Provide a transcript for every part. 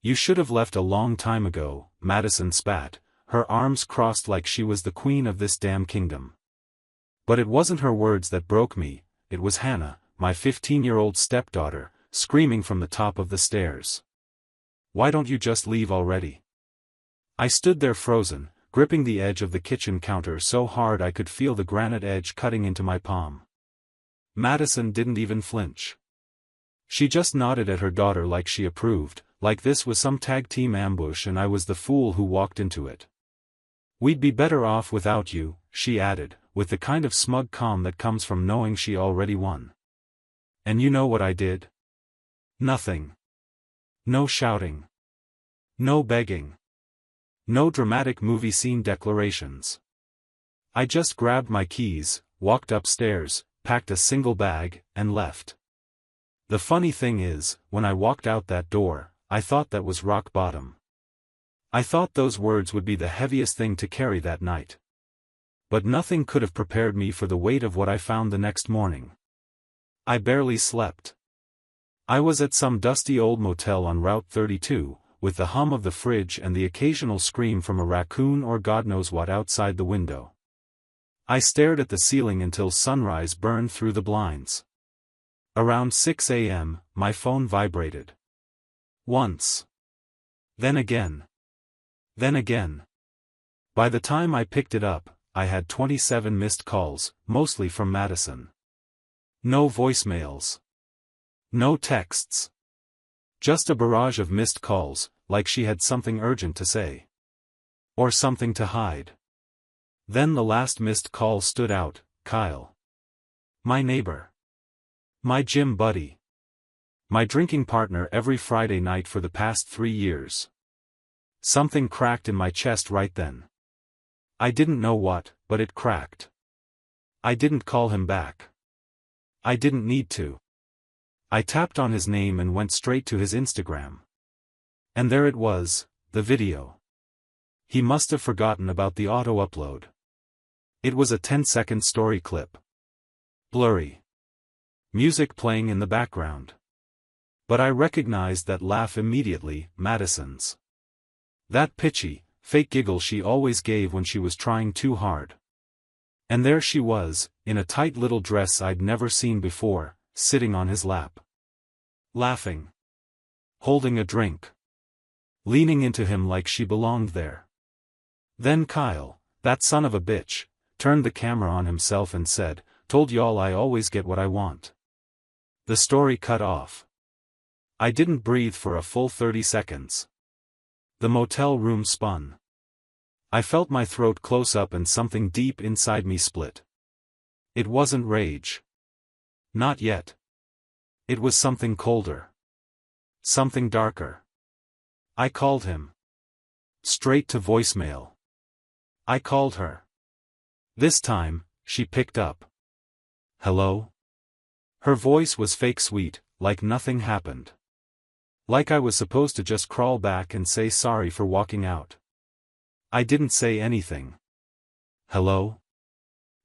You should have left a long time ago, Madison spat, her arms crossed like she was the queen of this damn kingdom. But it wasn't her words that broke me, it was Hannah, my 15-year-old stepdaughter, screaming from the top of the stairs. Why don't you just leave already? I stood there frozen, gripping the edge of the kitchen counter so hard I could feel the granite edge cutting into my palm. Madison didn't even flinch. She just nodded at her daughter like she approved, like this was some tag team ambush and I was the fool who walked into it. We'd be better off without you, she added, with the kind of smug calm that comes from knowing she already won. And you know what I did? Nothing. No shouting. No begging. No dramatic movie scene declarations. I just grabbed my keys, walked upstairs, packed a single bag, and left. The funny thing is, when I walked out that door, I thought that was rock bottom. I thought those words would be the heaviest thing to carry that night. But nothing could have prepared me for the weight of what I found the next morning. I barely slept. I was at some dusty old motel on Route 32, with the hum of the fridge and the occasional scream from a raccoon or God knows what outside the window. I stared at the ceiling until sunrise burned through the blinds. Around 6 a.m., my phone vibrated. Once. Then again. Then again. By the time I picked it up, I had 27 missed calls, mostly from Madison. No voicemails. No texts. Just a barrage of missed calls, like she had something urgent to say. Or something to hide. Then the last missed call stood out, Kyle. My neighbor. My gym buddy. My drinking partner every Friday night for the past 3 years. Something cracked in my chest right then. I didn't know what, but it cracked. I didn't call him back. I didn't need to. I tapped on his name and went straight to his Instagram. And there it was, the video. He must have forgotten about the auto-upload. It was a 10-second story clip. Blurry. Music playing in the background. But I recognized that laugh immediately, Madison's. That pitchy, fake giggle she always gave when she was trying too hard. And there she was, in a tight little dress I'd never seen before, sitting on his lap. Laughing. Holding a drink. Leaning into him like she belonged there. Then Kyle, that son of a bitch, turned the camera on himself and said, "Told y'all I always get what I want." The story cut off. I didn't breathe for a full 30 seconds. The motel room spun. I felt my throat close up and something deep inside me split. It wasn't rage. Not yet. It was something colder. Something darker. I called him. Straight to voicemail. I called her. This time, she picked up. Hello? Her voice was fake sweet, like nothing happened. Like I was supposed to just crawl back and say sorry for walking out. I didn't say anything. Hello?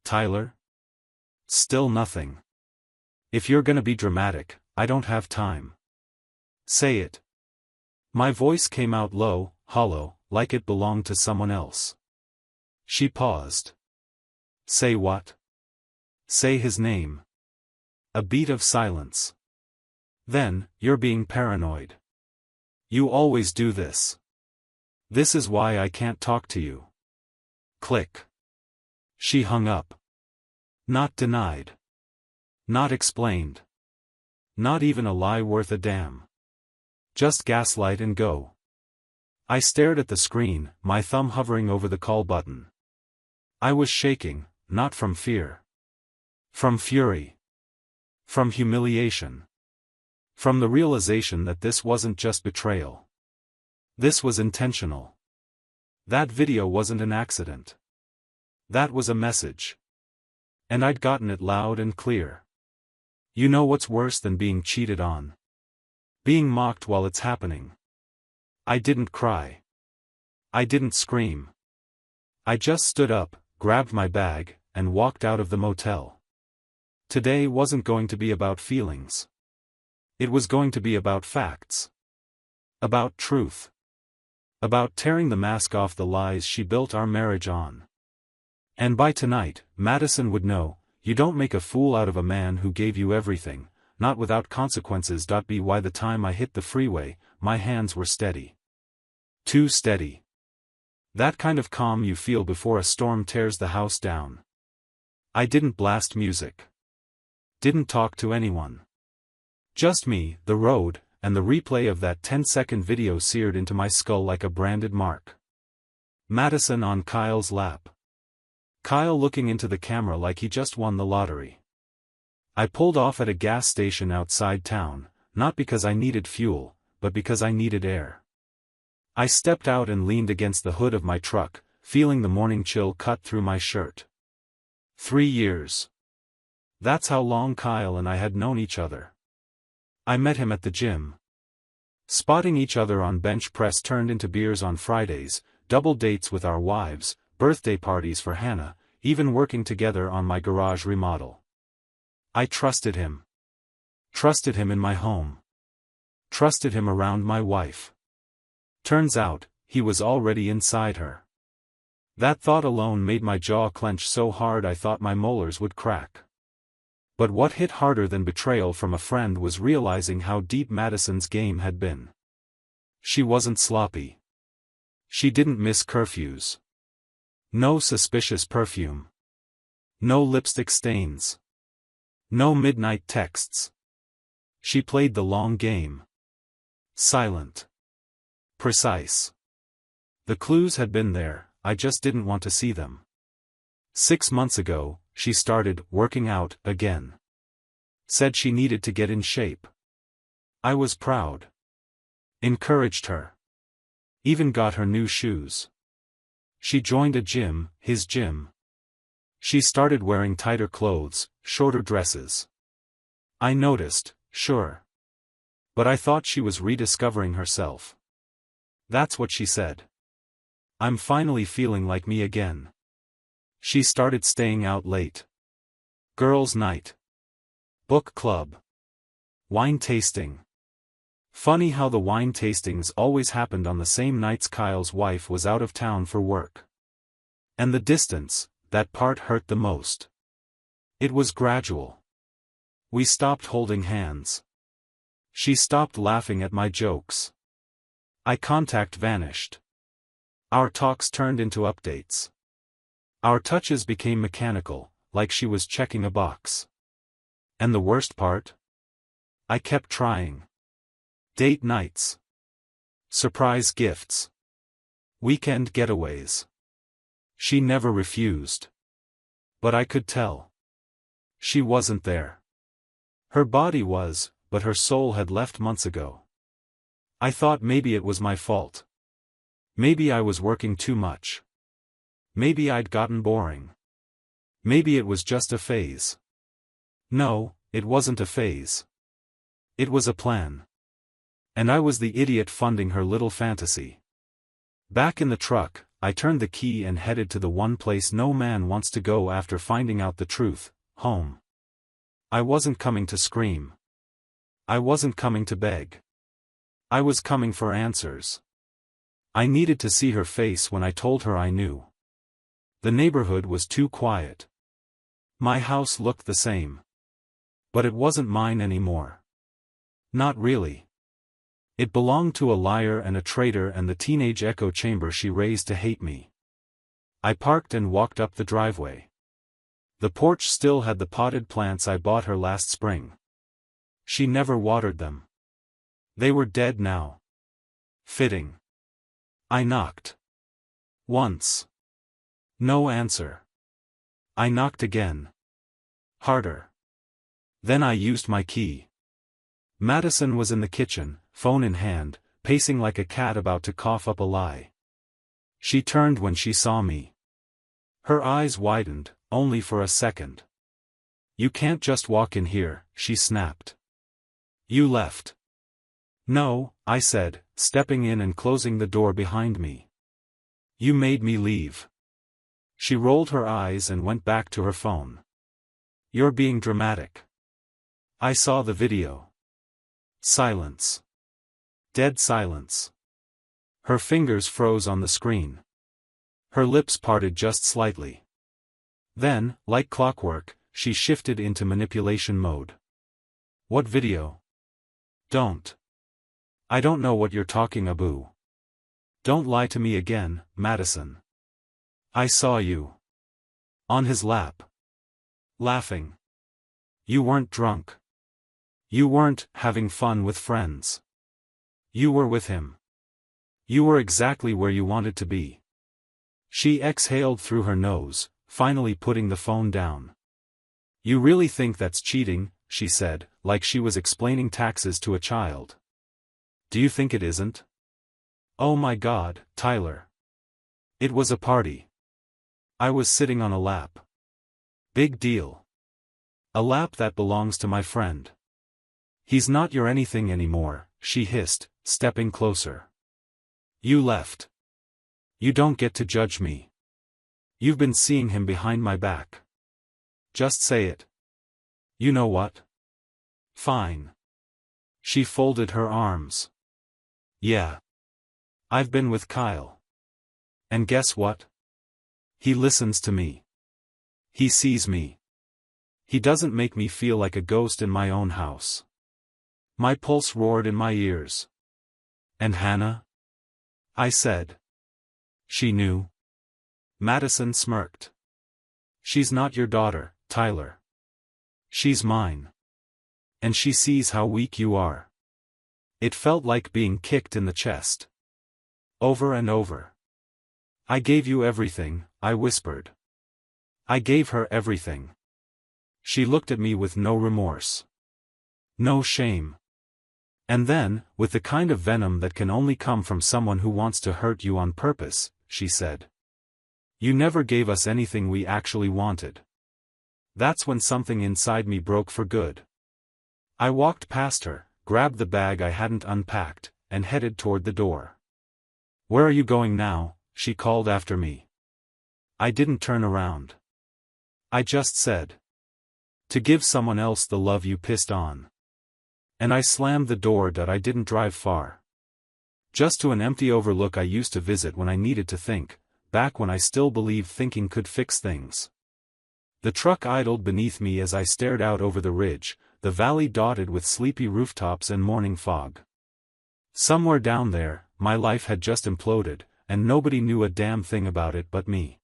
Tyler? Still nothing. If you're gonna be dramatic, I don't have time. Say it. My voice came out low, hollow, like it belonged to someone else. She paused. Say what? Say his name. A beat of silence. Then, you're being paranoid. You always do this. This is why I can't talk to you. Click. She hung up. Not denied. Not explained. Not even a lie worth a damn. Just gaslight and go. I stared at the screen, my thumb hovering over the call button. I was shaking, not from fear. From fury. From humiliation. From the realization that this wasn't just betrayal. This was intentional. That video wasn't an accident. That was a message. And I'd gotten it loud and clear. You know what's worse than being cheated on? Being mocked while it's happening. I didn't cry. I didn't scream. I just stood up, grabbed my bag, and walked out of the motel. Today wasn't going to be about feelings. It was going to be about facts. About truth. About tearing the mask off the lies she built our marriage on. And by tonight, Madison would know, you don't make a fool out of a man who gave you everything, not without consequences. By the time I hit the freeway, my hands were steady. Too steady. That kind of calm you feel before a storm tears the house down. I didn't blast music. Didn't talk to anyone. Just me, the road, and the replay of that 10-second video seared into my skull like a branded mark. Madison on Kyle's lap. Kyle looking into the camera like he just won the lottery. I pulled off at a gas station outside town, not because I needed fuel, but because I needed air. I stepped out and leaned against the hood of my truck, feeling the morning chill cut through my shirt. 3 years. That's how long Kyle and I had known each other. I met him at the gym. Spotting each other on bench press turned into beers on Fridays, double dates with our wives, birthday parties for Hannah, even working together on my garage remodel. I trusted him. Trusted him in my home. Trusted him around my wife. Turns out, he was already inside her. That thought alone made my jaw clench so hard I thought my molars would crack. But what hit harder than betrayal from a friend was realizing how deep Madison's game had been. She wasn't sloppy. She didn't miss curfews. No suspicious perfume. No lipstick stains. No midnight texts. She played the long game. Silent. Precise. The clues had been there, I just didn't want to see them. 6 months ago, she started working out again. Said she needed to get in shape. I was proud. Encouraged her. Even got her new shoes. She joined a gym, his gym. She started wearing tighter clothes, shorter dresses. I noticed, sure. But I thought she was rediscovering herself. That's what she said. I'm finally feeling like me again. She started staying out late. Girls' night. Book club. Wine tasting. Funny how the wine tastings always happened on the same nights Kyle's wife was out of town for work. And the distance, that part hurt the most. It was gradual. We stopped holding hands. She stopped laughing at my jokes. Eye contact vanished. Our talks turned into updates. Our touches became mechanical, like she was checking a box. And the worst part? I kept trying. Date nights. Surprise gifts. Weekend getaways. She never refused. But I could tell. She wasn't there. Her body was, but her soul had left months ago. I thought maybe it was my fault. Maybe I was working too much. Maybe I'd gotten boring. Maybe it was just a phase. No, it wasn't a phase. It was a plan. And I was the idiot funding her little fantasy. Back in the truck, I turned the key and headed to the one place no man wants to go after finding out the truth, home. I wasn't coming to scream. I wasn't coming to beg. I was coming for answers. I needed to see her face when I told her I knew. The neighborhood was too quiet. My house looked the same. But it wasn't mine anymore. Not really. It belonged to a liar and a traitor and the teenage echo chamber she raised to hate me. I parked and walked up the driveway. The porch still had the potted plants I bought her last spring. She never watered them. They were dead now. Fitting. I knocked. Once. No answer. I knocked again. Harder. Then I used my key. Madison was in the kitchen, phone in hand, pacing like a cat about to cough up a lie. She turned when she saw me. Her eyes widened, only for a second. You can't just walk in here, she snapped. You left. No, I said, stepping in and closing the door behind me. You made me leave. She rolled her eyes and went back to her phone. You're being dramatic. I saw the video. Silence. Dead silence. Her fingers froze on the screen. Her lips parted just slightly. Then, like clockwork, she shifted into manipulation mode. What video? Don't. I don't know what you're talking about. Don't lie to me again, Madison. I saw you. On his lap. Laughing. You weren't drunk. You weren't having fun with friends. You were with him. You were exactly where you wanted to be. She exhaled through her nose, finally putting the phone down. You really think that's cheating, she said, like she was explaining taxes to a child. Do you think it isn't? Oh my God, Tyler. It was a party. I was sitting on a lap. Big deal. A lap that belongs to my friend. He's not your anything anymore, she hissed, stepping closer. You left. You don't get to judge me. You've been seeing him behind my back. Just say it. You know what? Fine. She folded her arms. Yeah. I've been with Kyle. And guess what? He listens to me. He sees me. He doesn't make me feel like a ghost in my own house. My pulse roared in my ears. And Hannah? I said. She knew. Madison smirked. She's not your daughter, Tyler. She's mine. And she sees how weak you are. It felt like being kicked in the chest. Over and over. I gave you everything, I whispered. I gave her everything. She looked at me with no remorse. No shame. And then, with the kind of venom that can only come from someone who wants to hurt you on purpose, she said. You never gave us anything we actually wanted. That's when something inside me broke for good. I walked past her, grabbed the bag I hadn't unpacked, and headed toward the door. Where are you going now? She called after me. I didn't turn around. I just said. To give someone else the love you pissed on. And I slammed the door that I didn't drive far. Just to an empty overlook I used to visit when I needed to think, back when I still believed thinking could fix things. The truck idled beneath me as I stared out over the ridge, the valley dotted with sleepy rooftops and morning fog. Somewhere down there, my life had just imploded, and nobody knew a damn thing about it but me.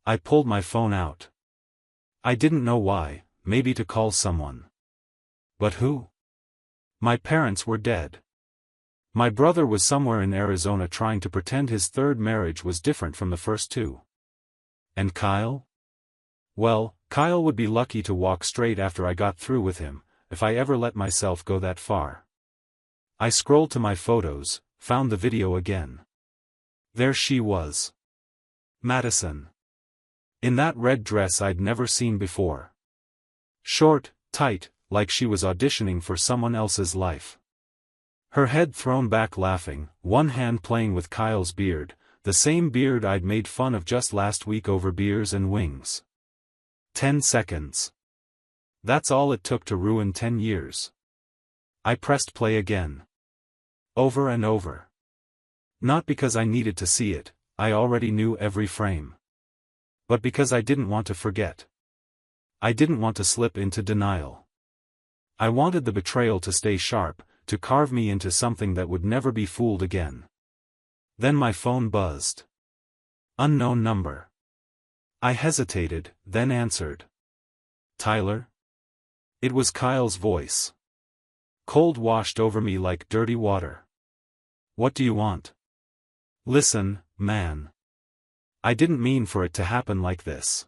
I pulled my phone out. I didn't know why, maybe to call someone. But who? My parents were dead. My brother was somewhere in Arizona trying to pretend his third marriage was different from the first two. And Kyle? Well, Kyle would be lucky to walk straight after I got through with him, if I ever let myself go that far. I scrolled to my photos, found the video again. There she was. Madison. In that red dress I'd never seen before. Short, tight, like she was auditioning for someone else's life. Her head thrown back laughing, one hand playing with Kyle's beard, the same beard I'd made fun of just last week over beers and wings. 10 seconds. That's all it took to ruin 10 years. I pressed play again. Over and over. Not because I needed to see it, I already knew every frame. But because I didn't want to forget. I didn't want to slip into denial. I wanted the betrayal to stay sharp, to carve me into something that would never be fooled again. Then my phone buzzed. Unknown number. I hesitated, then answered. Tyler? It was Kyle's voice. Cold washed over me like dirty water. What do you want? Listen, man. I didn't mean for it to happen like this.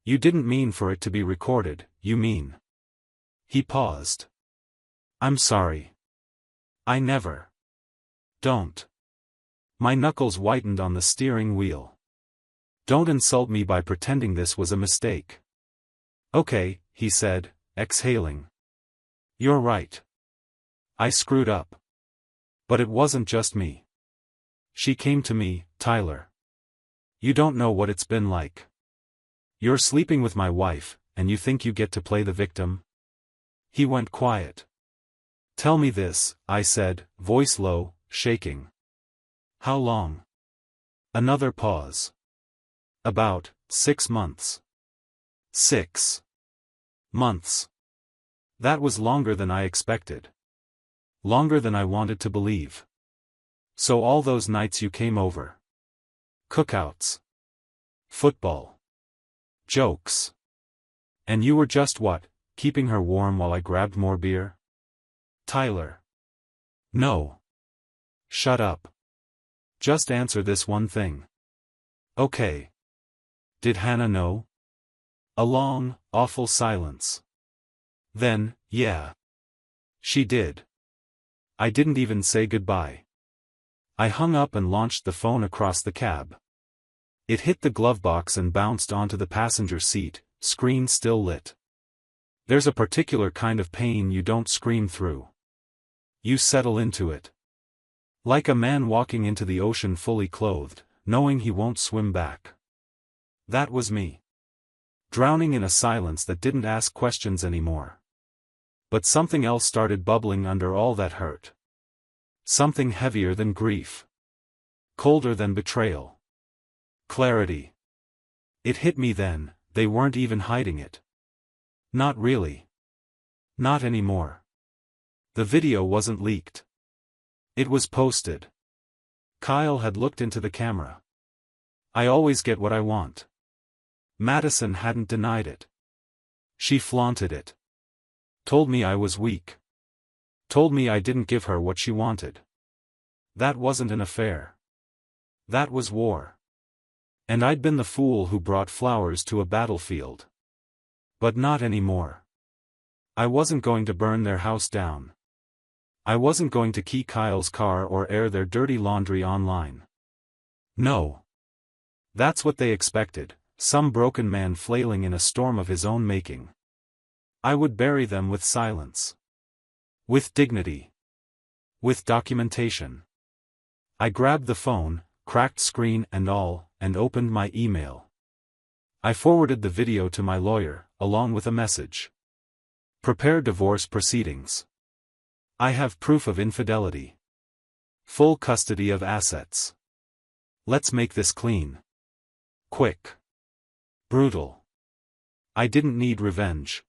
You didn't mean for it to be recorded, you mean. He paused. I'm sorry. I never. Don't. My knuckles whitened on the steering wheel. Don't insult me by pretending this was a mistake. Okay, he said, exhaling. You're right. I screwed up. But it wasn't just me. She came to me, Tyler. You don't know what it's been like. You're sleeping with my wife, and you think you get to play the victim? He went quiet. Tell me this, I said, voice low, shaking. How long? Another pause. About 6 months. 6 months. That was longer than I expected. Longer than I wanted to believe. So all those nights you came over. Cookouts. Football. Jokes. And you were just what, keeping her warm while I grabbed more beer? Tyler. No. Shut up. Just answer this one thing. Okay. Did Hannah know? A long, awful silence. Then, yeah. She did. I didn't even say goodbye. I hung up and launched the phone across the cab. It hit the glove box and bounced onto the passenger seat, screen still lit. There's a particular kind of pain you don't scream through. You settle into it. Like a man walking into the ocean fully clothed, knowing he won't swim back. That was me. Drowning in a silence that didn't ask questions anymore. But something else started bubbling under all that hurt. Something heavier than grief. Colder than betrayal. Clarity. It hit me then, they weren't even hiding it. Not really. Not anymore. The video wasn't leaked. It was posted. Kyle had looked into the camera. I always get what I want. Madison hadn't denied it. She flaunted it. Told me I was weak. Told me I didn't give her what she wanted. That wasn't an affair. That was war. And I'd been the fool who brought flowers to a battlefield. But not anymore. I wasn't going to burn their house down. I wasn't going to key Kyle's car or air their dirty laundry online. No. That's what they expected, some broken man flailing in a storm of his own making. I would bury them with silence. With dignity. With documentation. I grabbed the phone, cracked screen and all, and opened my email. I forwarded the video to my lawyer, along with a message. Prepare divorce proceedings. I have proof of infidelity. Full custody of assets. Let's make this clean. Quick. Brutal. I didn't need revenge.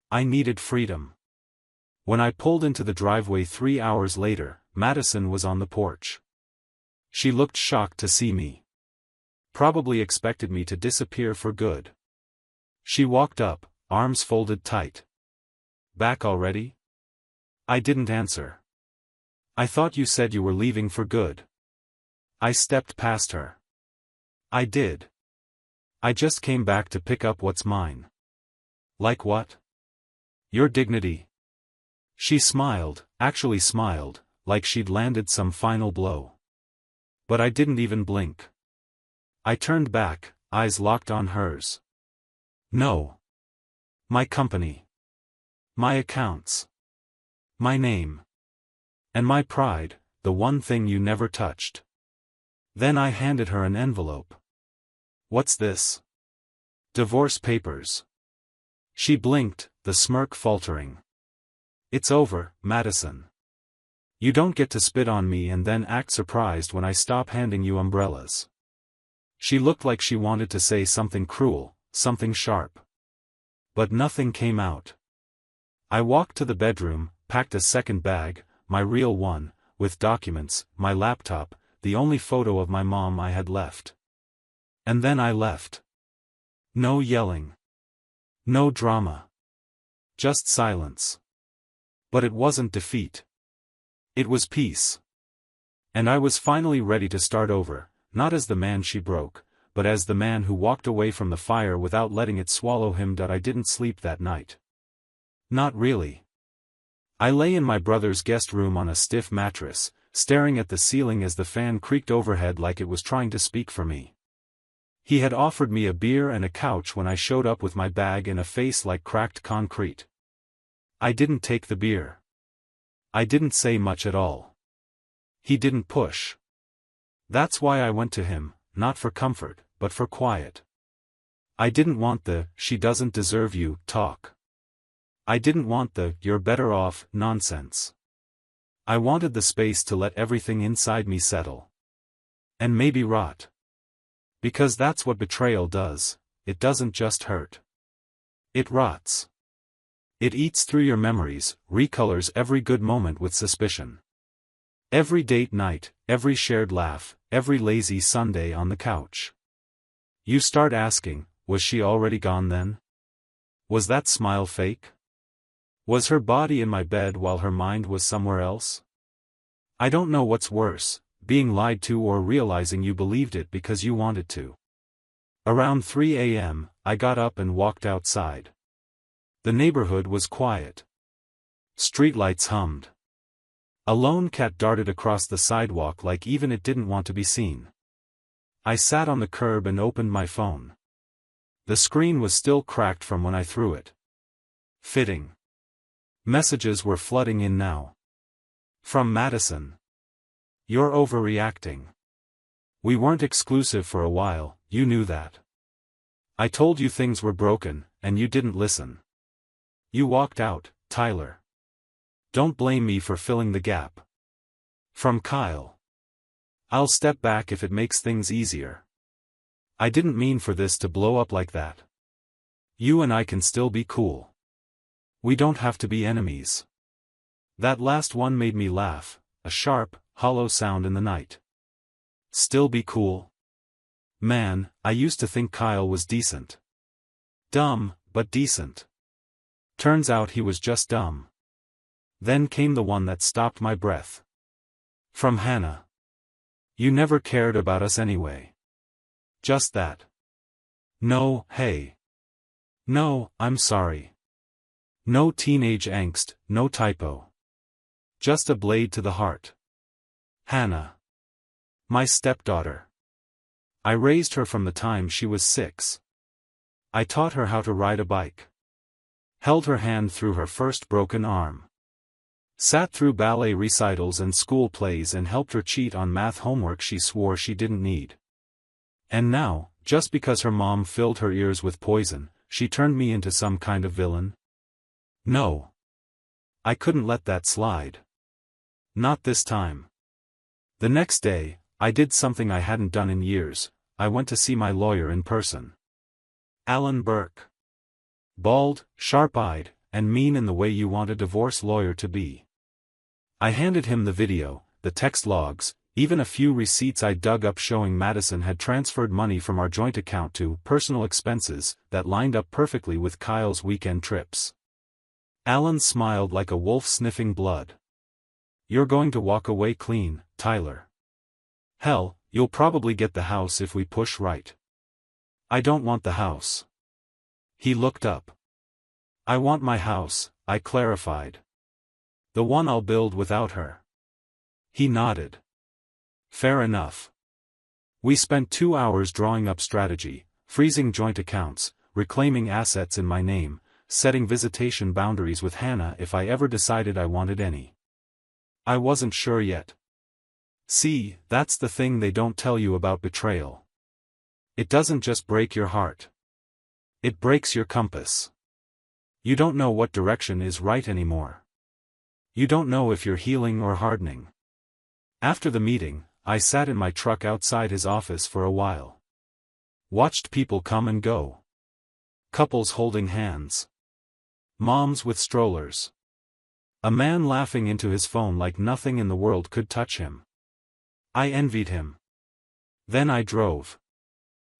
I needed freedom. When I pulled into the driveway 3 hours later, Madison was on the porch. She looked shocked to see me. Probably expected me to disappear for good. She walked up, arms folded tight. Back already? I didn't answer. I thought you said you were leaving for good. I stepped past her. I did. I just came back to pick up what's mine. Like what? Your dignity. She smiled, actually smiled, like she'd landed some final blow. But I didn't even blink. I turned back, eyes locked on hers. No. My company. My accounts. My name. And my pride, the one thing you never touched. Then I handed her an envelope. What's this? Divorce papers. She blinked, the smirk faltering. It's over, Madison. You don't get to spit on me and then act surprised when I stop handing you umbrellas. She looked like she wanted to say something cruel, something sharp. But nothing came out. I walked to the bedroom, packed a second bag, my real one, with documents, my laptop, the only photo of my mom I had left. And then I left. No yelling. No drama. Just silence. But it wasn't defeat. It was peace. And I was finally ready to start over, not as the man she broke, but as the man who walked away from the fire without letting it swallow him. I didn't sleep that night. Not really. I lay in my brother's guest room on a stiff mattress, staring at the ceiling as the fan creaked overhead like it was trying to speak for me. He had offered me a beer and a couch when I showed up with my bag and a face like cracked concrete. I didn't take the beer. I didn't say much at all. He didn't push. That's why I went to him, not for comfort, but for quiet. I didn't want the "she doesn't deserve you" talk. I didn't want the "you're better off" nonsense. I wanted the space to let everything inside me settle. And maybe rot. Because that's what betrayal does, it doesn't just hurt. It rots. It eats through your memories, recolors every good moment with suspicion. Every date night, every shared laugh, every lazy Sunday on the couch. You start asking, was she already gone then? Was that smile fake? Was her body in my bed while her mind was somewhere else? I don't know what's worse, being lied to or realizing you believed it because you wanted to. Around 3 a.m., I got up and walked outside. The neighborhood was quiet. Streetlights hummed. A lone cat darted across the sidewalk like even it didn't want to be seen. I sat on the curb and opened my phone. The screen was still cracked from when I threw it. Fitting. Messages were flooding in now. From Madison. You're overreacting. We weren't exclusive for a while, you knew that. I told you things were broken, and you didn't listen. You walked out, Tyler. Don't blame me for filling the gap. From Kyle. I'll step back if it makes things easier. I didn't mean for this to blow up like that. You and I can still be cool. We don't have to be enemies. That last one made me laugh, a sharp, hollow sound in the night. Still be cool? Man, I used to think Kyle was decent. Dumb, but decent. Turns out he was just dumb. Then came the one that stopped my breath. From Hannah. You never cared about us anyway. Just that. No, hey. No, I'm sorry. No teenage angst, no typo. Just a blade to the heart. Hannah. My stepdaughter. I raised her from the time she was 6. I taught her how to ride a bike. Held her hand through her first broken arm. Sat through ballet recitals and school plays and helped her cheat on math homework she swore she didn't need. And now, just because her mom filled her ears with poison, she turned me into some kind of villain? No. I couldn't let that slide. Not this time. The next day, I did something I hadn't done in years. I went to see my lawyer in person. Alan Burke. Bald, sharp-eyed, and mean in the way you want a divorce lawyer to be. I handed him the video, the text logs, even a few receipts I dug up showing Madison had transferred money from our joint account to personal expenses that lined up perfectly with Kyle's weekend trips. Alan smiled like a wolf sniffing blood. You're going to walk away clean, Tyler. Hell, you'll probably get the house if we push right. I don't want the house. He looked up. I want my house, I clarified. The one I'll build without her. He nodded. Fair enough. We spent 2 hours drawing up strategy, freezing joint accounts, reclaiming assets in my name, setting visitation boundaries with Hannah if I ever decided I wanted any. I wasn't sure yet. See, that's the thing they don't tell you about betrayal. It doesn't just break your heart. It breaks your compass. You don't know what direction is right anymore. You don't know if you're healing or hardening. After the meeting, I sat in my truck outside his office for a while. Watched people come and go. Couples holding hands. Moms with strollers. A man laughing into his phone like nothing in the world could touch him. I envied him. Then I drove.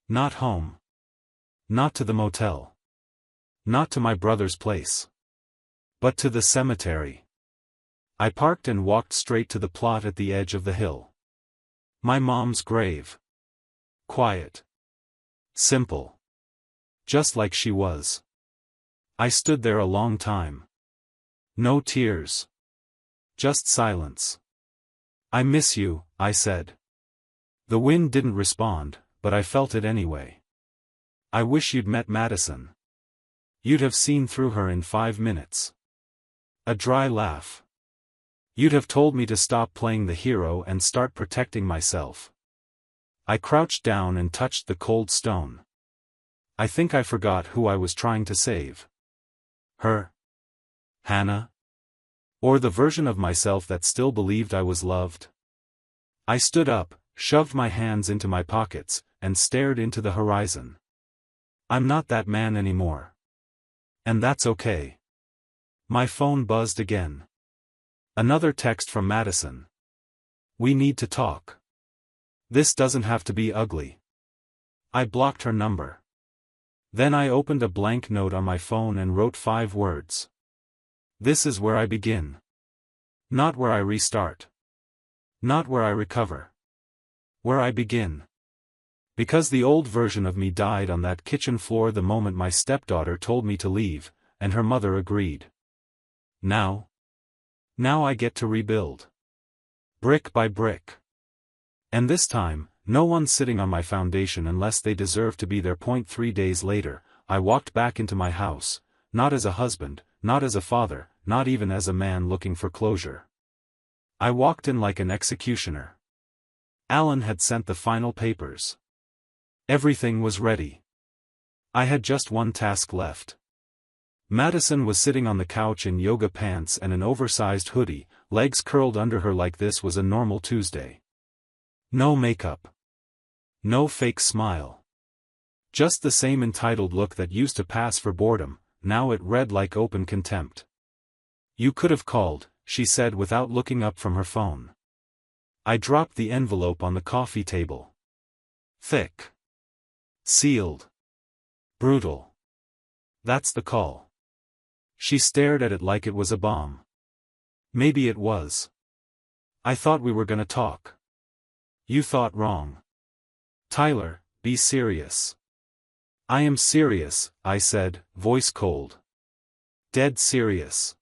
Not home. Not to the motel. Not to my brother's place. But to the cemetery. I parked and walked straight to the plot at the edge of the hill. My mom's grave. Quiet. Simple. Just like she was. I stood there a long time. No tears. Just silence. I miss you, I said. The wind didn't respond, but I felt it anyway. I wish you'd met Madison. You'd have seen through her in 5 minutes. A dry laugh. You'd have told me to stop playing the hero and start protecting myself. I crouched down and touched the cold stone. I think I forgot who I was trying to save. Her. Hannah? Or the version of myself that still believed I was loved? I stood up, shoved my hands into my pockets, and stared into the horizon. I'm not that man anymore. And that's okay. My phone buzzed again. Another text from Madison. We need to talk. This doesn't have to be ugly. I blocked her number. Then I opened a blank note on my phone and wrote 5 words. This is where I begin. Not where I restart. Not where I recover. Where I begin. Because the old version of me died on that kitchen floor the moment my stepdaughter told me to leave, and her mother agreed. Now I get to rebuild. Brick by brick. And this time, no one's sitting on my foundation unless they deserve to be there. 3 days later, I walked back into my house, not as a husband, not as a father, not even as a man looking for closure. I walked in like an executioner. Alan had sent the final papers. Everything was ready. I had just one task left. Madison was sitting on the couch in yoga pants and an oversized hoodie, legs curled under her like this was a normal Tuesday. No makeup. No fake smile. Just the same entitled look that used to pass for boredom, now it read like open contempt. You could have called, she said without looking up from her phone. I dropped the envelope on the coffee table. Thick. Sealed. Brutal. That's the call. She stared at it like it was a bomb. Maybe it was. I thought we were gonna talk. You thought wrong. Tyler, be serious. I am serious, I said, voice cold. Dead serious.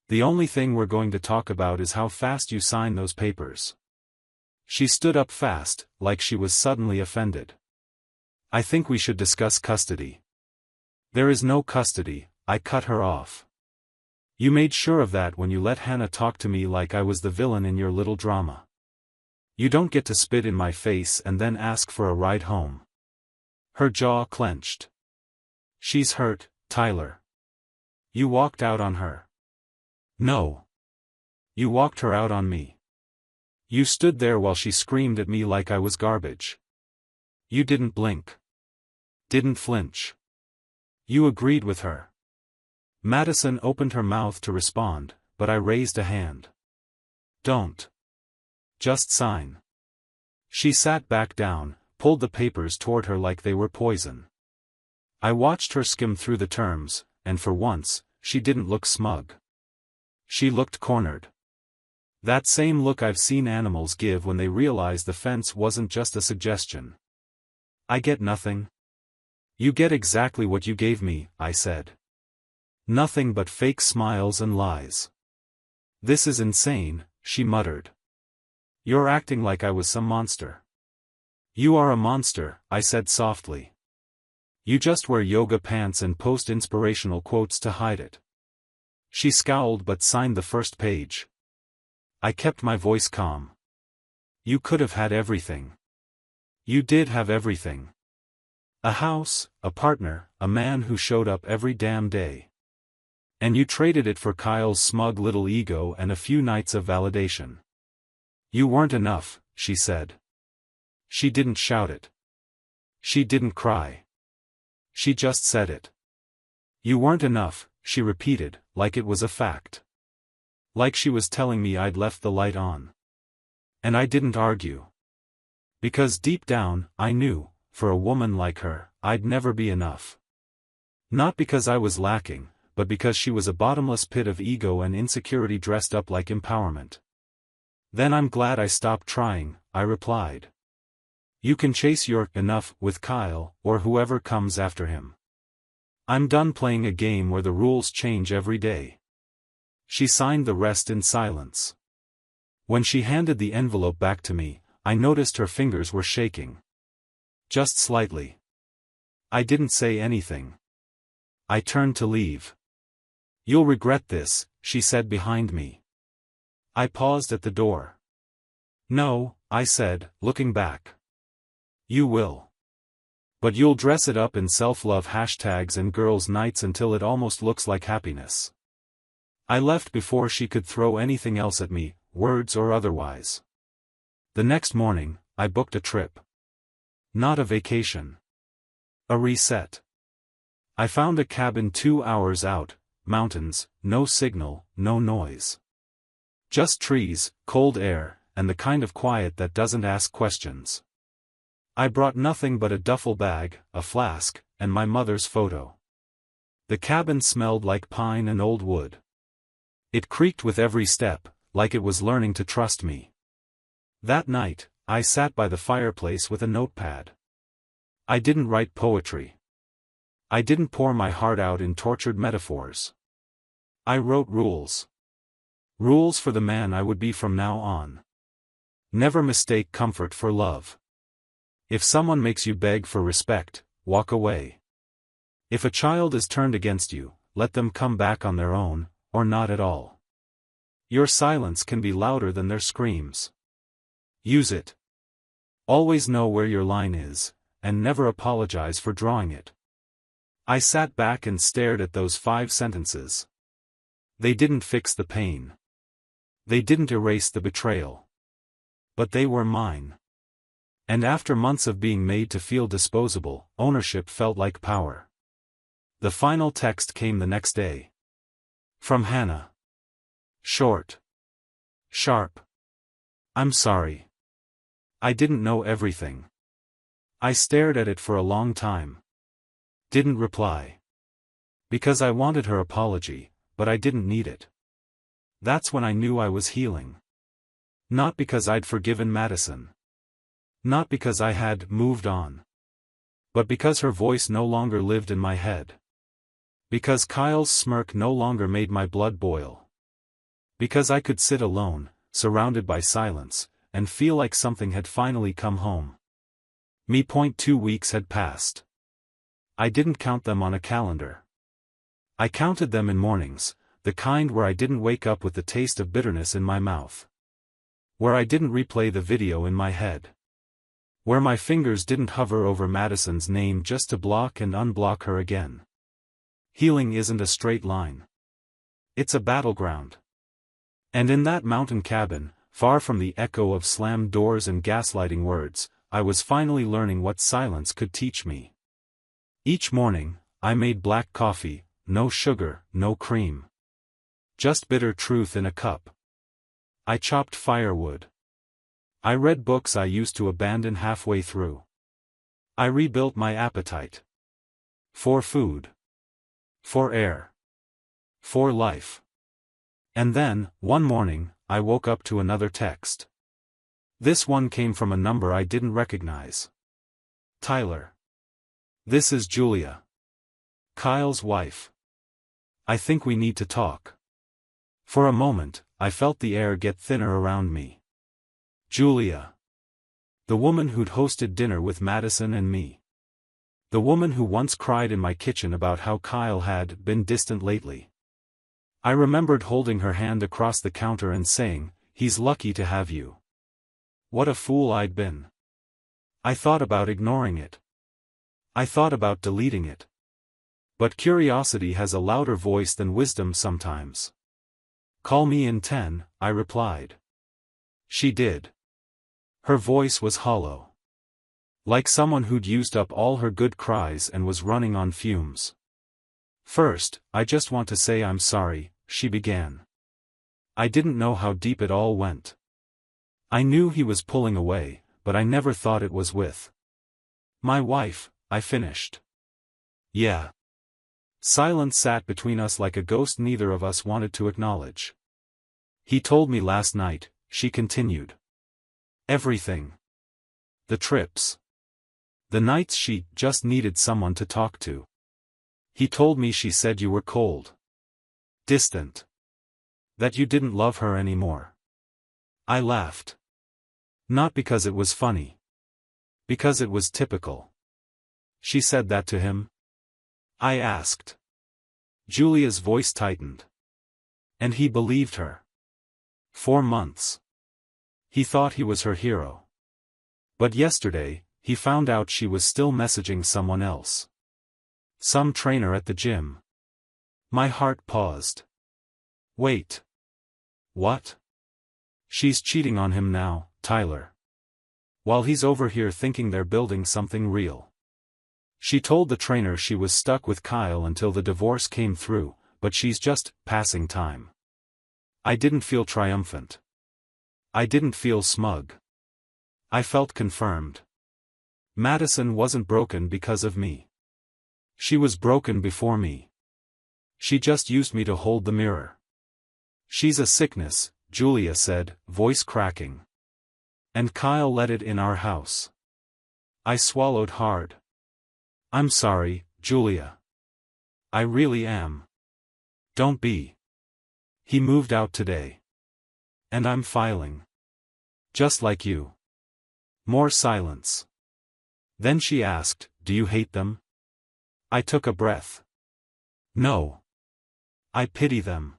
The only thing we're going to talk about is how fast you sign those papers. She stood up fast, like she was suddenly offended. I think we should discuss custody. There is no custody, I cut her off. You made sure of that when you let Hannah talk to me like I was the villain in your little drama. You don't get to spit in my face and then ask for a ride home. Her jaw clenched. She's hurt, Tyler. You walked out on her. No. You walked her out on me. You stood there while she screamed at me like I was garbage. You didn't blink. Didn't flinch. You agreed with her. Madison opened her mouth to respond, but I raised a hand. Don't. Just sign. She sat back down, pulled the papers toward her like they were poison. I watched her skim through the terms, and for once, she didn't look smug. She looked cornered. That same look I've seen animals give when they realize the fence wasn't just a suggestion. I get nothing. You get exactly what you gave me, I said. Nothing but fake smiles and lies. This is insane, she muttered. You're acting like I was some monster. You are a monster, I said softly. You just wear yoga pants and post inspirational quotes to hide it. She scowled but signed the first page. I kept my voice calm. You could have had everything. You did have everything. A house, a partner, a man who showed up every damn day. And you traded it for Kyle's smug little ego and a few nights of validation. You weren't enough, she said. She didn't shout it. She didn't cry. She just said it. You weren't enough, she repeated, like it was a fact. Like she was telling me I'd left the light on. And I didn't argue. Because deep down, I knew, for a woman like her, I'd never be enough. Not because I was lacking, but because she was a bottomless pit of ego and insecurity dressed up like empowerment. Then I'm glad I stopped trying, I replied. You can chase your enough with Kyle, or whoever comes after him. I'm done playing a game where the rules change every day. She signed the rest in silence. When she handed the envelope back to me, I noticed her fingers were shaking. Just slightly. I didn't say anything. I turned to leave. You'll regret this, she said behind me. I paused at the door. No, I said, looking back. You will. But you'll dress it up in self-love hashtags and girls' nights until it almost looks like happiness. I left before she could throw anything else at me, words or otherwise. The next morning, I booked a trip. Not a vacation. A reset. I found a cabin 2 hours out, mountains, no signal, no noise. Just trees, cold air, and the kind of quiet that doesn't ask questions. I brought nothing but a duffel bag, a flask, and my mother's photo. The cabin smelled like pine and old wood. It creaked with every step, like it was learning to trust me. That night, I sat by the fireplace with a notepad. I didn't write poetry. I didn't pour my heart out in tortured metaphors. I wrote rules. Rules for the man I would be from now on. Never mistake comfort for love. If someone makes you beg for respect, walk away. If a child is turned against you, let them come back on their own, or not at all. Your silence can be louder than their screams. Use it. Always know where your line is, and never apologize for drawing it. I sat back and stared at those 5 sentences. They didn't fix the pain. They didn't erase the betrayal. But they were mine. And after months of being made to feel disposable, ownership felt like power. The final text came the next day. From Hannah. Short. Sharp. I'm sorry. I didn't know everything. I stared at it for a long time. Didn't reply. Because I wanted her apology, but I didn't need it. That's when I knew I was healing. Not because I'd forgiven Madison. Not because I had moved on. But because her voice no longer lived in my head. Because Kyle's smirk no longer made my blood boil. Because I could sit alone, surrounded by silence, and feel like something had finally come home. 2 weeks had passed. I didn't count them on a calendar. I counted them in mornings, the kind where I didn't wake up with the taste of bitterness in my mouth. Where I didn't replay the video in my head. Where my fingers didn't hover over Madison's name just to block and unblock her again. Healing isn't a straight line. It's a battleground. And in that mountain cabin, far from the echo of slammed doors and gaslighting words, I was finally learning what silence could teach me. Each morning, I made black coffee, no sugar, no cream. Just bitter truth in a cup. I chopped firewood. I read books I used to abandon halfway through. I rebuilt my appetite. For food. For air. For life. And then, one morning, I woke up to another text. This one came from a number I didn't recognize. Tyler. This is Julia. Kyle's wife. I think we need to talk. For a moment, I felt the air get thinner around me. Julia. The woman who'd hosted dinner with Madison and me. The woman who once cried in my kitchen about how Kyle had been distant lately. I remembered holding her hand across the counter and saying, "He's lucky to have you." What a fool I'd been. I thought about ignoring it. I thought about deleting it. But curiosity has a louder voice than wisdom sometimes. "Call me in 10, I replied. She did. Her voice was hollow. Like someone who'd used up all her good cries and was running on fumes. "First, I just want to say I'm sorry," she began. I didn't know how deep it all went. I knew he was pulling away, but I never thought it was with my wife, I finished. Yeah. Silence sat between us like a ghost neither of us wanted to acknowledge. He told me last night, she continued. Everything. The trips. The nights she just needed someone to talk to. He told me she said you were cold. Distant. That you didn't love her anymore. I laughed. Not because it was funny. Because it was typical. She said that to him? I asked. Julia's voice tightened. And he believed her. 4 months. He thought he was her hero. But yesterday, he found out she was still messaging someone else. Some trainer at the gym. My heart paused. Wait. What? She's cheating on him now, Tyler. While he's over here thinking they're building something real. She told the trainer she was stuck with Kyle until the divorce came through, but she's just passing time. I didn't feel triumphant. I didn't feel smug. I felt confirmed. Madison wasn't broken because of me. She was broken before me. She just used me to hold the mirror. She's a sickness, Julia said, voice cracking. And Kyle let it in our house. I swallowed hard. I'm sorry, Julia. I really am. Don't be. He moved out today. And I'm filing. Just like you. More silence. Then she asked, do you hate them? I took a breath. No. I pity them.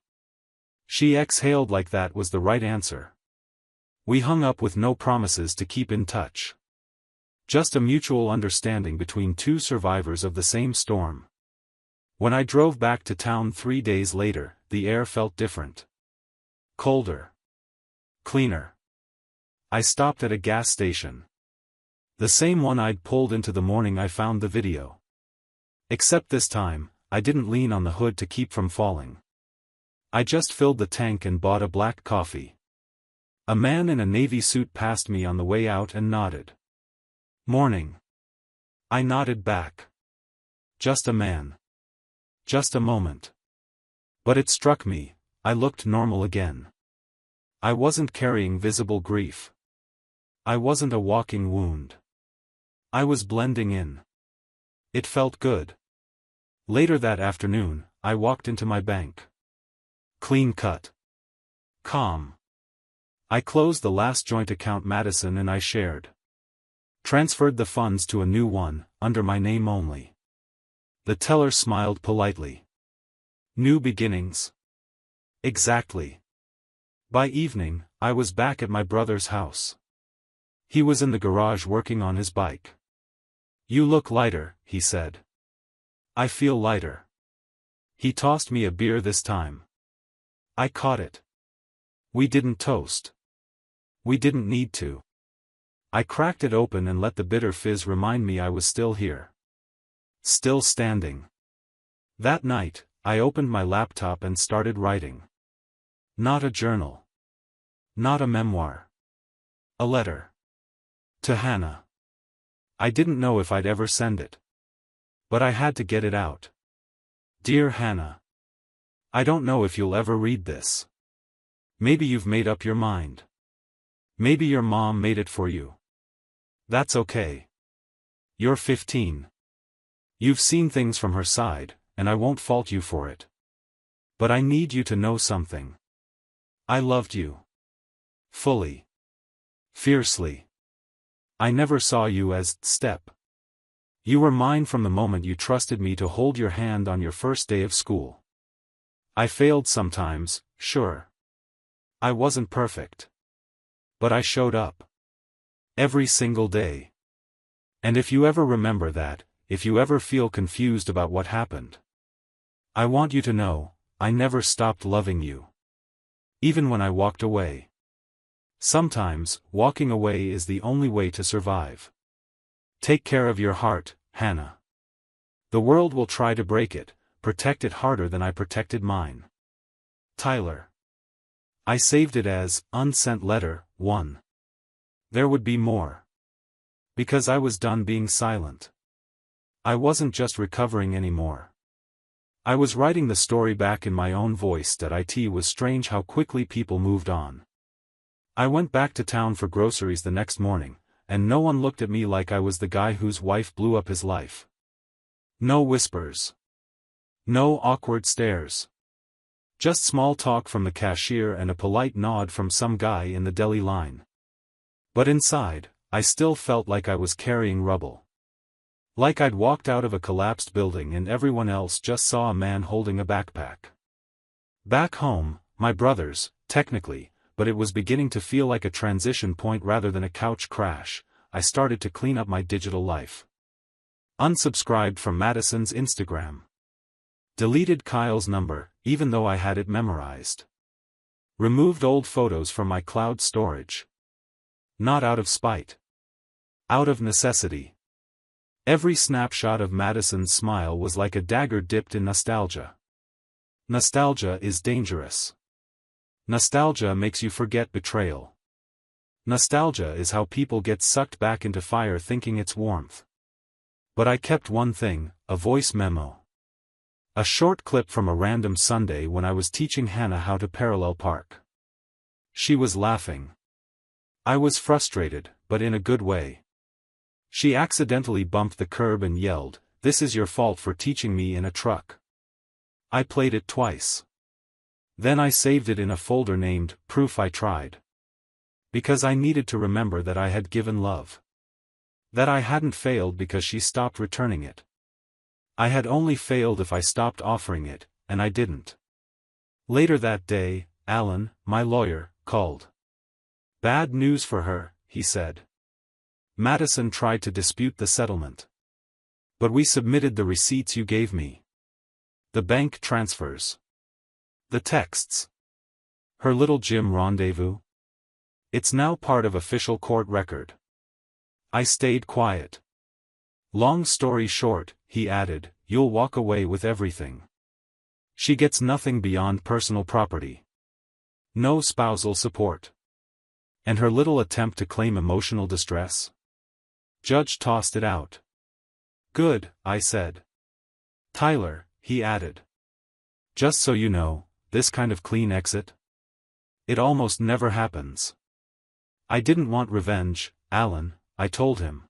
She exhaled like that was the right answer. We hung up with no promises to keep in touch. Just a mutual understanding between two survivors of the same storm. When I drove back to town 3 days later, the air felt different. Colder. Cleaner. I stopped at a gas station. The same one I'd pulled into the morning I found the video. Except this time, I didn't lean on the hood to keep from falling. I just filled the tank and bought a black coffee. A man in a navy suit passed me on the way out and nodded. Morning. I nodded back. Just a man. Just a moment. But it struck me, I looked normal again. I wasn't carrying visible grief. I wasn't a walking wound. I was blending in. It felt good. Later that afternoon, I walked into my bank. Clean cut. Calm. I closed the last joint account Madison and I shared. Transferred the funds to a new one, under my name only. The teller smiled politely. New beginnings. Exactly. By evening, I was back at my brother's house. He was in the garage working on his bike. You look lighter, he said. I feel lighter. He tossed me a beer this time. I caught it. We didn't toast. We didn't need to. I cracked it open and let the bitter fizz remind me I was still here. Still standing. That night, I opened my laptop and started writing. Not a journal. Not a memoir. A letter. To Hannah. I didn't know if I'd ever send it. But I had to get it out. Dear Hannah. I don't know if you'll ever read this. Maybe you've made up your mind. Maybe your mom made it for you. That's okay. You're 15. You've seen things from her side, and I won't fault you for it. But I need you to know something. I loved you. Fully. Fiercely. I never saw you as Step. You were mine from the moment you trusted me to hold your hand on your first day of school. I failed sometimes, sure. I wasn't perfect. But I showed up. Every single day. And if you ever remember that, if you ever feel confused about what happened, I want you to know, I never stopped loving you. Even when I walked away. Sometimes, walking away is the only way to survive. Take care of your heart, Hannah. The world will try to break it, protect it harder than I protected mine. Tyler. I saved it as, unsent letter, 1. There would be more. Because I was done being silent. I wasn't just recovering anymore. I was writing the story back in my own voice. It was strange how quickly people moved on. I went back to town for groceries the next morning, and no one looked at me like I was the guy whose wife blew up his life. No whispers. No awkward stares. Just small talk from the cashier and a polite nod from some guy in the deli line. But inside, I still felt like I was carrying rubble. Like I'd walked out of a collapsed building and everyone else just saw a man holding a backpack. Back home, my brothers, technically, but it was beginning to feel like a transition point rather than a couch crash. I started to clean up my digital life. Unsubscribed from Madison's Instagram. Deleted Kyle's number, even though I had it memorized. Removed old photos from my cloud storage. Not out of spite. Out of necessity. Every snapshot of Madison's smile was like a dagger dipped in nostalgia. Nostalgia is dangerous. Nostalgia makes you forget betrayal. Nostalgia is how people get sucked back into fire thinking it's warmth. But I kept one thing, a voice memo. A short clip from a random Sunday when I was teaching Hannah how to parallel park. She was laughing. I was frustrated, but in a good way. She accidentally bumped the curb and yelled, "This is your fault for teaching me in a truck." I played it twice. Then I saved it in a folder named, "Proof I Tried." Because I needed to remember that I had given love. That I hadn't failed because she stopped returning it. I had only failed if I stopped offering it, and I didn't. Later that day, Alan, my lawyer, called. "Bad news for her," he said. "Madison tried to dispute the settlement. But we submitted the receipts you gave me. The bank transfers. The texts. Her little gym rendezvous. It's now part of official court record." I stayed quiet. "Long story short," he added, "you'll walk away with everything. She gets nothing beyond personal property. No spousal support. And her little attempt to claim emotional distress? Judge tossed it out." "Good," I said. "Tyler," he added. "Just so you know, this kind of clean exit? It almost never happens." "I didn't want revenge, Alan," I told him.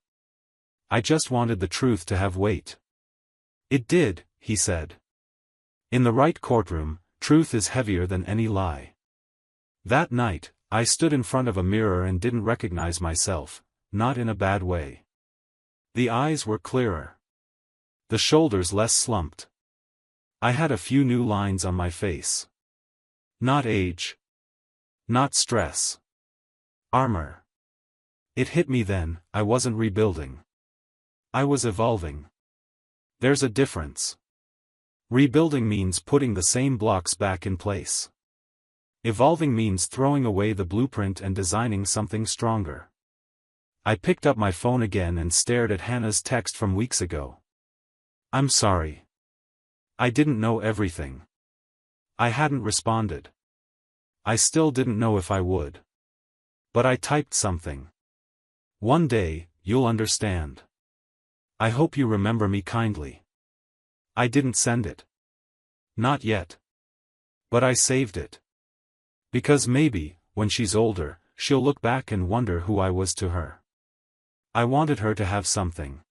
"I just wanted the truth to have weight." "It did," he said. "In the right courtroom, truth is heavier than any lie." That night, I stood in front of a mirror and didn't recognize myself, not in a bad way. The eyes were clearer. The shoulders less slumped. I had a few new lines on my face. Not age. Not stress. Armor. It hit me then, I wasn't rebuilding. I was evolving. There's a difference. Rebuilding means putting the same blocks back in place. Evolving means throwing away the blueprint and designing something stronger. I picked up my phone again and stared at Hannah's text from weeks ago. "I'm sorry. I didn't know everything." I hadn't responded. I still didn't know if I would. But I typed something. "One day, you'll understand. I hope you remember me kindly." I didn't send it. Not yet. But I saved it. Because maybe, when she's older, she'll look back and wonder who I was to her. I wanted her to have something.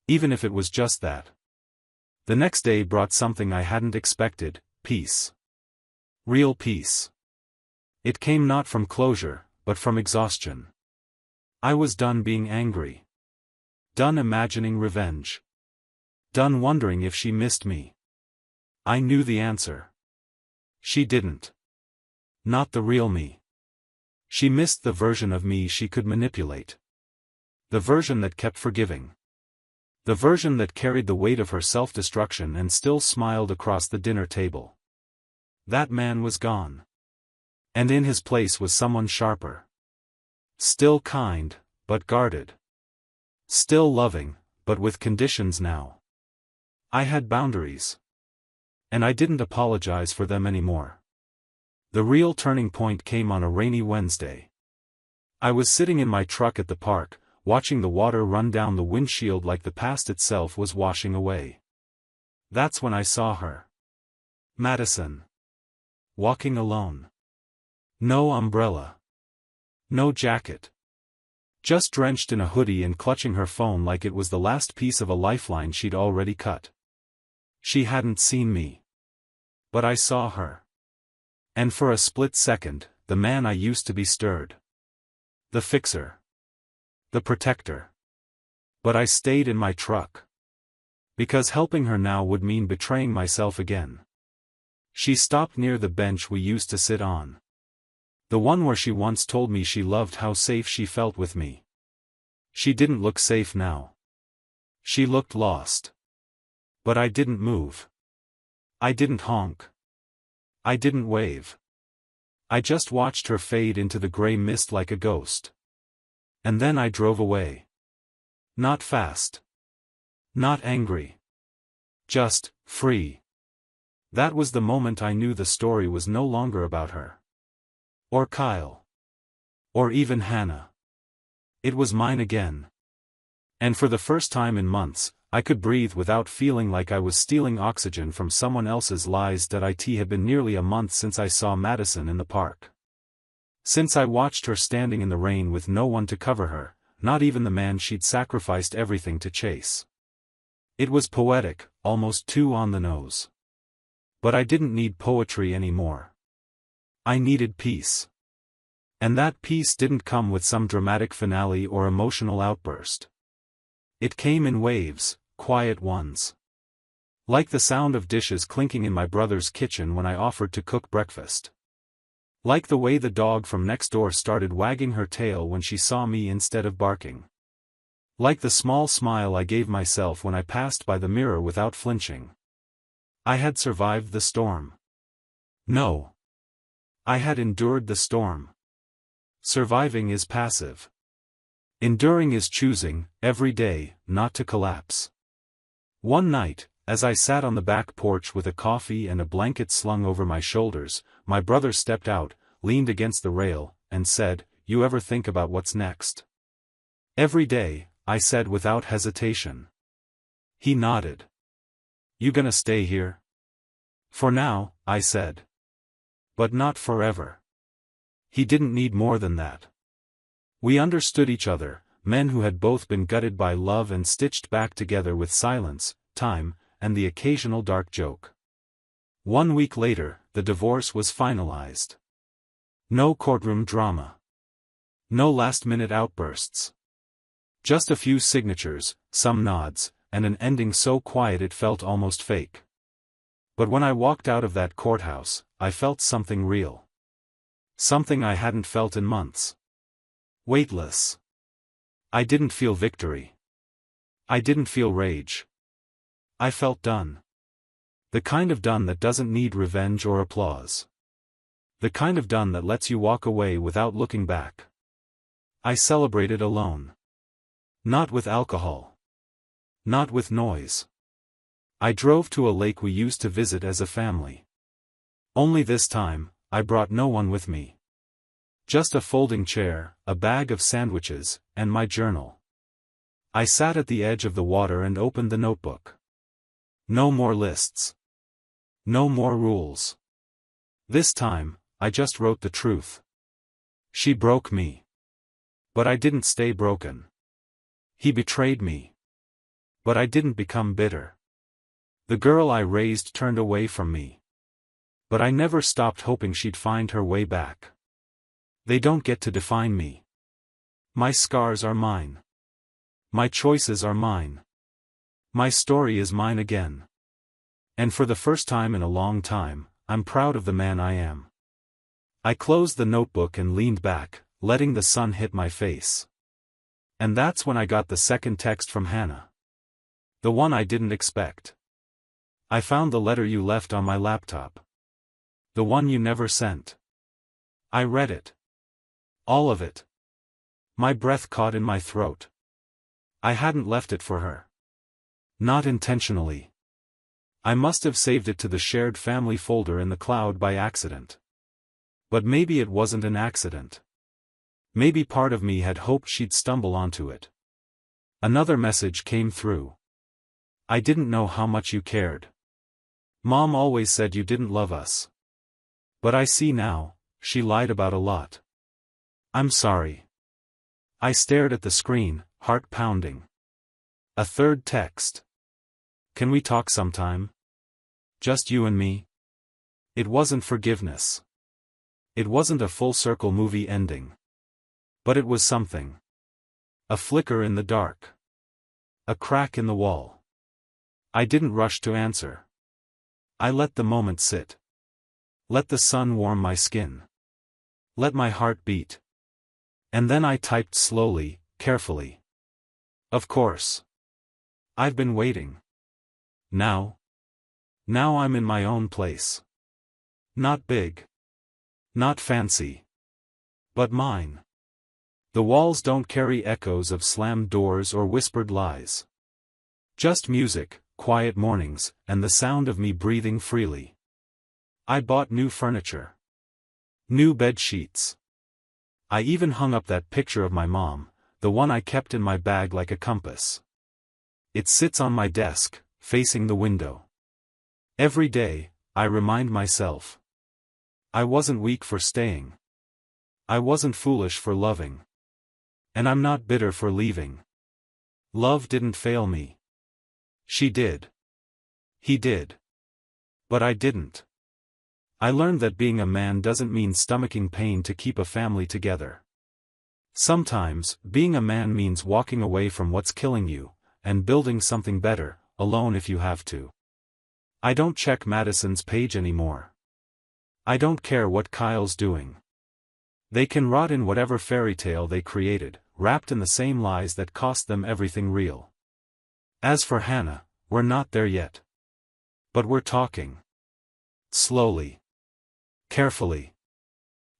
Even if it was just that. The next day brought something I hadn't expected, peace. Real peace. It came not from closure, but from exhaustion. I was done being angry. Done imagining revenge. Done wondering if she missed me. I knew the answer. She didn't. Not the real me. She missed the version of me she could manipulate. The version that kept forgiving. The version that carried the weight of her self-destruction and still smiled across the dinner table. That man was gone. And in his place was someone sharper. Still kind, but guarded. Still loving, but with conditions now. I had boundaries. And I didn't apologize for them anymore. The real turning point came on a rainy Wednesday. I was sitting in my truck at the park, watching the water run down the windshield like the past itself was washing away. That's when I saw her. Madison. Walking alone. No umbrella. No jacket. Just drenched in a hoodie and clutching her phone like it was the last piece of a lifeline she'd already cut. She hadn't seen me. But I saw her. And for a split second, the man I used to be stirred. The fixer. The protector. But I stayed in my truck. Because helping her now would mean betraying myself again. She stopped near the bench we used to sit on. The one where she once told me she loved how safe she felt with me. She didn't look safe now. She looked lost. But I didn't move. I didn't honk. I didn't wave. I just watched her fade into the gray mist like a ghost. And then I drove away. Not fast. Not angry. Just, free. That was the moment I knew the story was no longer about her. Or Kyle. Or even Hannah. It was mine again. And for the first time in months, I could breathe without feeling like I was stealing oxygen from someone else's lies. It had been nearly a month since I saw Madison in the park. Since I watched her standing in the rain with no one to cover her, not even the man she'd sacrificed everything to chase. It was poetic, almost too on the nose. But I didn't need poetry anymore. I needed peace. And that peace didn't come with some dramatic finale or emotional outburst. It came in waves, quiet ones. Like the sound of dishes clinking in my brother's kitchen when I offered to cook breakfast. Like the way the dog from next door started wagging her tail when she saw me instead of barking. Like the small smile I gave myself when I passed by the mirror without flinching. I had survived the storm. No. I had endured the storm. Surviving is passive. Enduring is choosing, every day, not to collapse. One night, as I sat on the back porch with a coffee and a blanket slung over my shoulders, my brother stepped out, leaned against the rail, and said, "You ever think about what's next?" "Every day," I said without hesitation. He nodded. "You gonna stay here?" "For now," I said. "But not forever." He didn't need more than that. We understood each other, men who had both been gutted by love and stitched back together with silence, time, and the occasional dark joke. 1 week later, the divorce was finalized. No courtroom drama. No last-minute outbursts. Just a few signatures, some nods, and an ending so quiet it felt almost fake. But when I walked out of that courthouse, I felt something real. Something I hadn't felt in months. Weightless. I didn't feel victory. I didn't feel rage. I felt done. The kind of done that doesn't need revenge or applause. The kind of done that lets you walk away without looking back. I celebrated alone. Not with alcohol. Not with noise. I drove to a lake we used to visit as a family. Only this time, I brought no one with me. Just a folding chair, a bag of sandwiches, and my journal. I sat at the edge of the water and opened the notebook. No more lists. No more rules. This time, I just wrote the truth. She broke me. But I didn't stay broken. He betrayed me. But I didn't become bitter. The girl I raised turned away from me. But I never stopped hoping she'd find her way back. They don't get to define me. My scars are mine. My choices are mine. My story is mine again. And for the first time in a long time, I'm proud of the man I am. I closed the notebook and leaned back, letting the sun hit my face. And that's when I got the second text from Hannah. The one I didn't expect. "I found the letter you left on my laptop. The one you never sent." I read it. All of it. My breath caught in my throat. I hadn't left it for her. Not intentionally. I must have saved it to the shared family folder in the cloud by accident. But maybe it wasn't an accident. Maybe part of me had hoped she'd stumble onto it. Another message came through. "I didn't know how much you cared. Mom always said you didn't love us. But I see now, she lied about a lot. I'm sorry." I stared at the screen, heart pounding. A third text. "Can we talk sometime? Just you and me?" It wasn't forgiveness. It wasn't a full-circle movie ending. But it was something. A flicker in the dark. A crack in the wall. I didn't rush to answer. I let the moment sit. Let the sun warm my skin. Let my heart beat. And then I typed slowly, carefully. "Of course. I've been waiting. Now I'm in my own place. Not big. Not fancy. But mine. The walls don't carry echoes of slammed doors or whispered lies. Just music, quiet mornings, and the sound of me breathing freely. I bought new furniture. New bed sheets. I even hung up that picture of my mom, the one I kept in my bag like a compass. It sits on my desk, facing the window. Every day, I remind myself. I wasn't weak for staying. I wasn't foolish for loving. And I'm not bitter for leaving. Love didn't fail me. She did. He did. But I didn't. I learned that being a man doesn't mean stomaching pain to keep a family together. Sometimes, being a man means walking away from what's killing you, and building something better, alone if you have to. I don't check Madison's page anymore. I don't care what Kyle's doing. They can rot in whatever fairy tale they created, wrapped in the same lies that cost them everything real. As for Hannah, we're not there yet. But we're talking. Slowly. Carefully.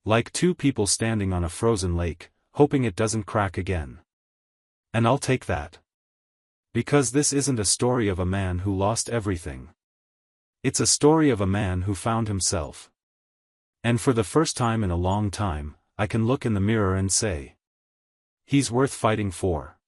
Like two people standing on a frozen lake, hoping it doesn't crack again. And I'll take that. Because this isn't a story of a man who lost everything. It's a story of a man who found himself. And for the first time in a long time, I can look in the mirror and say, he's worth fighting for.